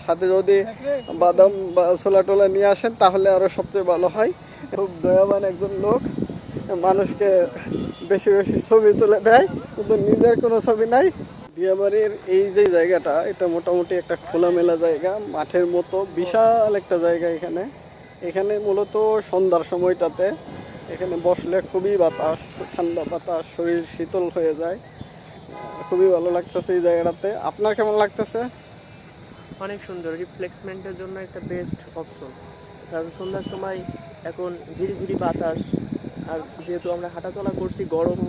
সাথে যদি বাদাম বা ছোলা টোলা নিয়ে আসেন তাহলে আরো সবচেয়ে ভালো হয়। খুব দয়াবান একজন লোক, মানুষকে বেশি বেশি ছবি তুলে দেয় কিন্তু নিজের কোনো ছবি নাই। দিয়াবাড়ির এই যে জায়গাটা, এটা মোটামুটি একটা খোলামেলা জায়গা, মাঠের মতো বিশাল একটা জায়গা। এখানে এখানে মূলত সন্ধ্যার সময়টাতে এখানে বসলে খুবই বাতাস, ঠান্ডা বাতাস, শরীর শীতল হয়ে যায়। খুবই ভালো লাগতেছে এই জায়গাটাতে। আপনার কেমন লাগতেছে? অনেক সুন্দর, রিফ্লেক্সমেন্টের জন্য একটা বেস্ট অপশন। কারণ সন্ধ্যার সময় এখন ঝিরিঝিরি বাতাস, আর যেহেতু আমরা হাঁটাচলা করছি গরম,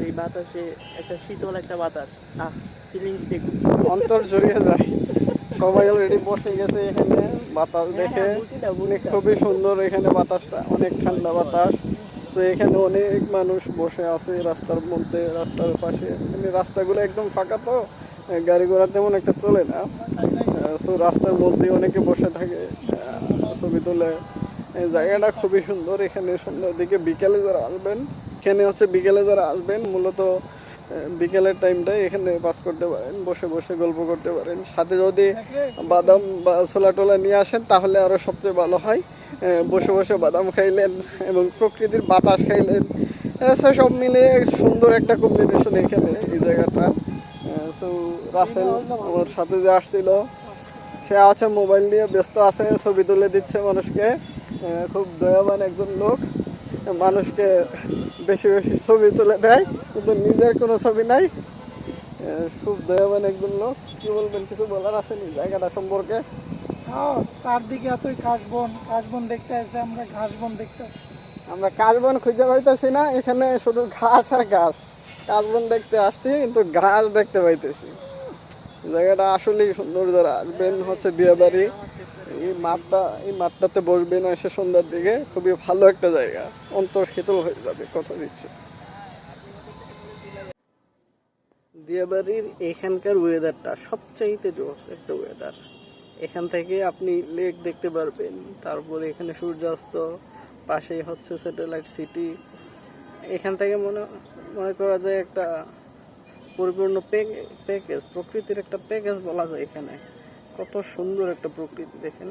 এই বাতাসে একটা শীতল একটা বাতাস, ফিলিংস অন্তর জড়িয়ে যায়। সবাই অলরেডি বসে গেছে এখানে বাতাস দেখে। খুবই সুন্দর এখানে বাতাসটা, অনেক ঠান্ডা বাতাস। তো এখানে অনেক মানুষ বসে আছে রাস্তার মধ্যে, রাস্তার পাশে। এখানে রাস্তাগুলো একদম ফাঁকা, তো গাড়ি ঘোড়া তেমন একটা চলে না। সো রাস্তার মধ্যে অনেকে বসে থাকে, ছবি তোলে। এই জায়গাটা খুবই সুন্দর। এখানে সন্ধ্যার দিকে বিকেলে যারা আসবেন, এখানে হচ্ছে বিকেলে যারা আসবেন মূলত বিকেলের টাইমটাই এখানে পাস করতে পারেন, বসে বসে গল্প করতে পারেন। সাথে যদি বাদাম বা ছোলা টোলা নিয়ে আসেন তাহলে আরো সবচেয়ে ভালো হয়। বসে বসে বাদাম খাইলেন এবং প্রকৃতির বাতাস খাইলেন, সব মিলে সুন্দর একটা কম্বিনেশন এখানে এই জায়গাটা। সো রাসেল আমার সাথে যে আসছিল, সে আছে মোবাইল নিয়ে ব্যস্ত আছে, ছবি তুলে দিচ্ছে মানুষকে। খুব দয়াবান একজন লোক, মানুষকে বেশি বেশি ছবি তুলে দেয় কিন্তু নিজের কোনো ছবি নাই। খুব দয়াবান একজন লোক। কি বলবেন, কিছু বলার আছে নি জায়গাটা সম্পর্কে? চারদিকে এতই কাশবন, কাশবন দেখতে আসে, আমরা ঘাসবন দেখতে আসি। আমরা কাশবন খুঁজে পাইতেছি না, এখানে শুধু ঘাস আর ঘাস। কাশবন দেখতে আসছি কিন্তু ঘাস দেখতে পাইতেছি। জায়গাটা আসলেই সুন্দর। যারা আসবেন হচ্ছে দিয়াবাড়ি, এই মাঠটাতে বসবেন এসে সন্ধ্যার দিকে, খুবই ভালো একটা জায়গা, অন্তর শীতল হয়ে যাবে, কথা দিচ্ছি। দিয়াবাড়ির এখানকার ওয়েদারটা সবচাইতে জোস একটা ওয়েদার। এখান থেকে আপনি লেক দেখতে পারবেন, তারপরে এখানে সূর্যাস্ত, পাশেই হচ্ছে স্যাটেলাইট সিটি। এখান থেকে মনে করা যায় একটা পরিপূর্ণ প্যাকেজ, প্রকৃতির একটা প্যাকেজ বলা যায়। এখানে কত সুন্দর একটা প্রকৃতি দেখেন।